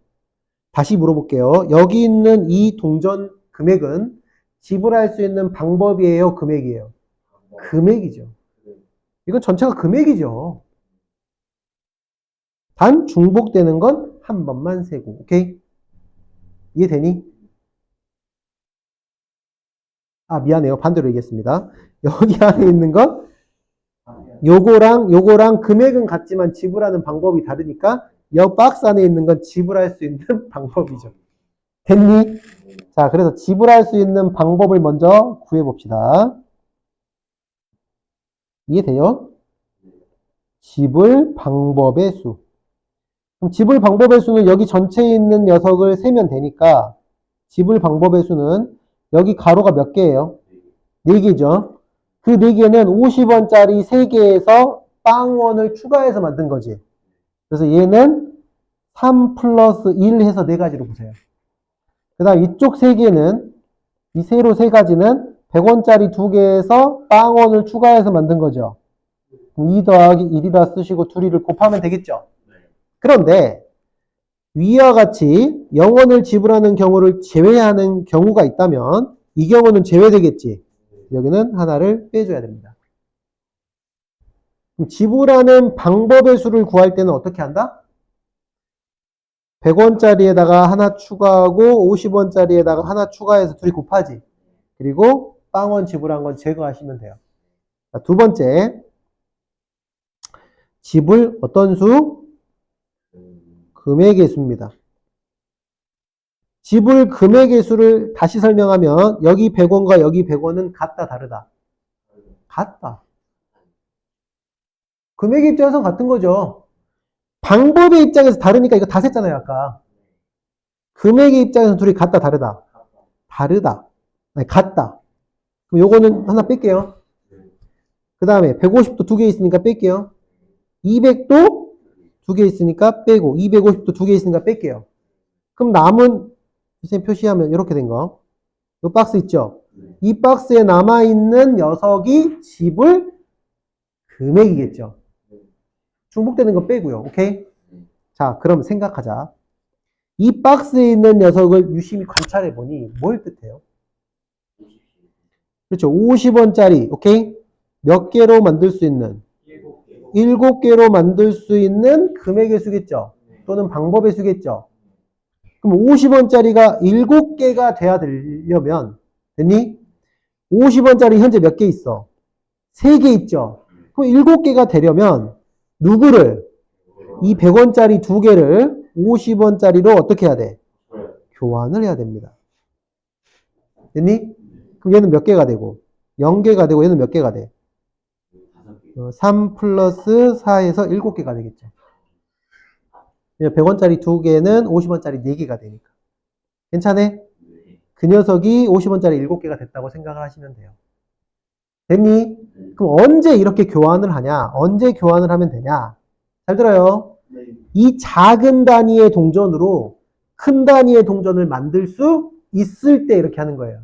다시 물어볼게요. 여기 있는 이 동전 금액은 지불할 수 있는 방법이에요? 금액이에요? 금액이죠. 이건 전체가 금액이죠. 단 중복되는 건 한 번만 세고. 오케이? 이해되니? 미안해요. 반대로 얘기했습니다. 여기 안에 있는 건 요거랑 금액은 같지만 지불하는 방법이 다르니까 이 박스 안에 있는 건 지불할 수 있는 방법이죠. 됐니? 자, 그래서 지불할 수 있는 방법을 먼저 구해봅시다. 이해돼요? 지불 방법의 수. 그럼 지불 방법의 수는 여기 전체에 있는 녀석을 세면 되니까 지불 방법의 수는 여기 가로가 몇 개예요? 4개죠. 그 4개는 50원짜리 3개에서 빵원을 추가해서 만든 거지. 그래서 얘는 3 플러스 1 해서 4가지로 보세요. 그 다음 이쪽 3개는 이 세로 3가지는 100원짜리 2개에서 빵원을 추가해서 만든 거죠. 2 더하기 1이라 쓰시고 2를 곱하면 되겠죠. 그런데 위와 같이 0원을 지불하는 경우를 제외하는 경우가 있다면 이 경우는 제외되겠지. 여기는 하나를 빼줘야 됩니다. 그럼 지불하는 방법의 수를 구할 때는 어떻게 한다? 100원짜리에다가 하나 추가하고 50원짜리에다가 하나 추가해서 2 곱하지. 그리고 빵원 지불한 건 제거하시면 돼요. 자, 두 번째, 지불 어떤 수? 금액의 수입니다. 지불 금액의 수를 다시 설명하면 여기 100원과 여기 100원은 같다 다르다? 같다. 금액의 입장에서 같은 거죠. 방법의 입장에서 다르니까 이거 다 셌잖아요 아까. 금액의 입장에서 둘이 같다 다르다? 다르다. 아니 같다. 그럼 요거는 하나 뺄게요. 그 다음에 150도 2개 있으니까 뺄게요. 200도 2개 있으니까 빼고 250도 2개 있으니까 뺄게요. 그럼 남은 선생님 표시하면 이렇게 된 거. 이 박스 있죠? 이 박스에 남아있는 녀석이 지불 금액이겠죠. 중복되는 거 빼고요. 오케이? 자, 그럼 생각하자. 이 박스에 있는 녀석을 유심히 관찰해 보니 뭘 뜻해요? 그렇죠. 50원짜리, 오케이? 몇 개로 만들 수 있는? 7개로 만들 수 있는 금액의 수겠죠. 또는 방법의 수겠죠. 그럼 50원짜리가 7개가 돼야 되려면, 됐니? 50원짜리 현재 몇 개 있어? 3개 있죠. 그럼 7개가 되려면, 누구를? 이 100원짜리 2개를 50원짜리로 어떻게 해야 돼? 교환을 해야 됩니다. 됐니? 그럼 얘는 몇 개가 되고? 0개가 되고, 얘는 몇 개가 돼? 3 플러스 4에서 7개가 되겠죠. 100원짜리 2개는 50원짜리 4개가 되니까. 괜찮아? 그 녀석이 50원짜리 7개가 됐다고 생각을 하시면 돼요. 됐니? 그럼 언제 이렇게 교환을 하냐? 언제 교환을 하면 되냐? 잘 들어요. 이 작은 단위의 동전으로 큰 단위의 동전을 만들 수 있을 때 이렇게 하는 거예요.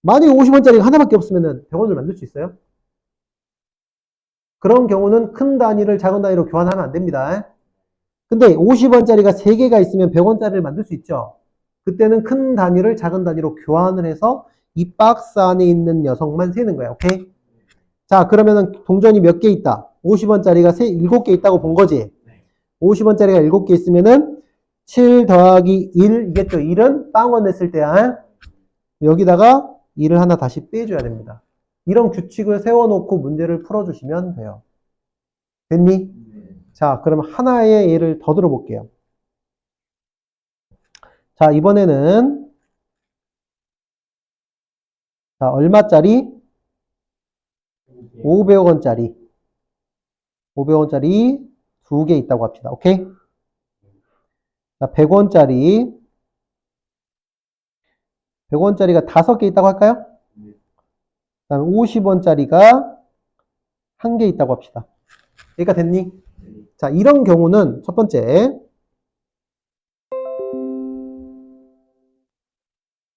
만약에 50원짜리가 하나밖에 없으면 100원을 만들 수 있어요? 그런 경우는 큰 단위를 작은 단위로 교환하면 안 됩니다. 근데 50원짜리가 3개가 있으면 100원짜리를 만들 수 있죠. 그때는 큰 단위를 작은 단위로 교환을 해서 이 박스 안에 있는 녀석만 세는 거야. 오케이? 자, 그러면은 동전이 몇 개 있다? 50원짜리가 7개 있다고 본 거지? 50원짜리가 7개 있으면은 7 더하기 1이겠죠. 1은 빵원 냈을 때야. 여기다가 1을 하나 다시 빼줘야 됩니다. 이런 규칙을 세워놓고 문제를 풀어주시면 돼요. 됐니? 자, 그럼 하나의 예를 더 들어볼게요. 자, 이번에는 자, 얼마짜리? 500원짜리 500원짜리 2개 있다고 합시다. 오케이? 자, 100원짜리가 5개 있다고 할까요? 그 다음에 50원짜리가 1개 있다고 합시다. 여기가 됐니? 자, 이런 경우는 첫 번째,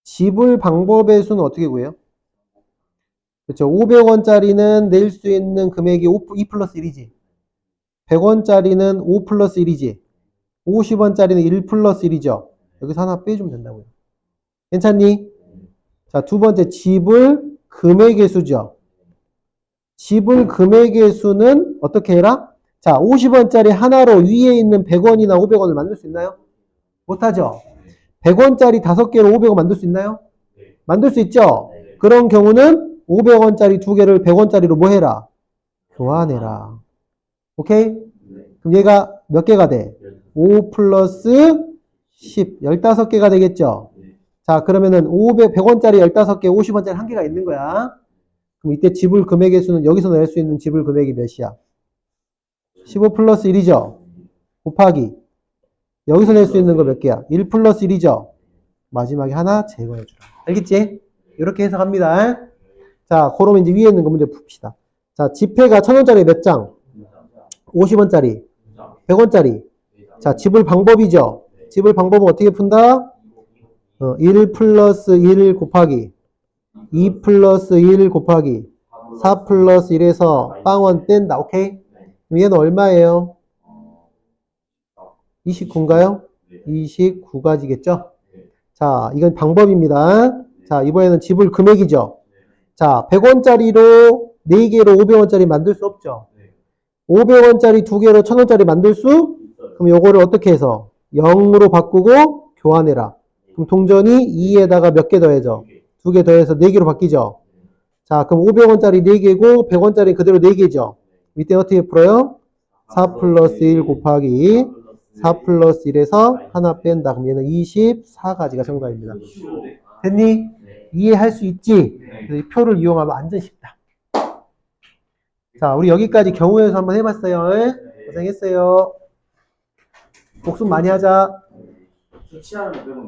지불 방법의 수는 어떻게 구해요? 그렇죠. 500원짜리는 낼 수 있는 금액이 2 플러스 1이지. 100원짜리는 5 플러스 1이지. 50원짜리는 1 플러스 1이죠. 여기서 하나 빼주면 된다고요. 괜찮니? 자, 두 번째, 지불 금액의 수죠. 지불 금액의 수는 어떻게 해라? 자, 50원짜리 하나로 위에 있는 100원이나 500원을 만들 수 있나요? 못하죠? 100원짜리 5개로 500원 만들 수 있나요? 만들 수 있죠? 그런 경우는 500원짜리 2개를 100원짜리로 뭐 해라? 교환해라. 오케이? 그럼 얘가 몇 개가 돼? 5 플러스 10, 15개가 되겠죠? 자, 그러면은 100원짜리 15개, 50원짜리 한 개가 있는 거야. 그럼 이때 지불 금액의 수는 여기서 낼 수 있는 지불 금액이 몇이야? 15 플러스 1이죠? 곱하기. 여기서 낼 수 있는 거 몇 개야? 1 플러스 1이죠? 마지막에 하나 제거해주라. 알겠지? 이렇게 해석합니다. 자, 그러면 이제 위에 있는 거 문제 풉시다. 자, 지폐가 1000원짜리 몇 장? 50원짜리, 100원짜리. 자, 지불 방법이죠? 지불 방법은 어떻게 푼다? 1 플러스 1 곱하기 2 플러스 1 곱하기 4 플러스 1에서 빵원 뺀다. 오케이? 그럼 얘는 얼마예요? 29인가요? 29가지겠죠? 자, 이건 방법입니다. 자, 이번에는 지불 금액이죠? 자, 100원짜리로 4개로 500원짜리 만들 수 없죠? 500원짜리 2개로 1000원짜리 만들 수? 그럼 요거를 어떻게 해서? 0으로 바꾸고 교환해라. 그럼 동전이 2에다가 몇 개 더해져? 2개 더해서 4개로 바뀌죠? 자, 그럼 500원짜리 4개고 100원짜리 그대로 4개죠? 이때 어떻게 풀어요? 4 플러스 1 곱하기 4 플러스 1에서 하나 뺀다. 그럼 얘는 24가지가 정답입니다. 됐니? 이해할 수 있지? 그래서 이 표를 이용하면 완전 쉽다. 자, 우리 여기까지 경우에서 한번 해봤어요. 고생했어요. 복습 많이 하자. 취하는 500원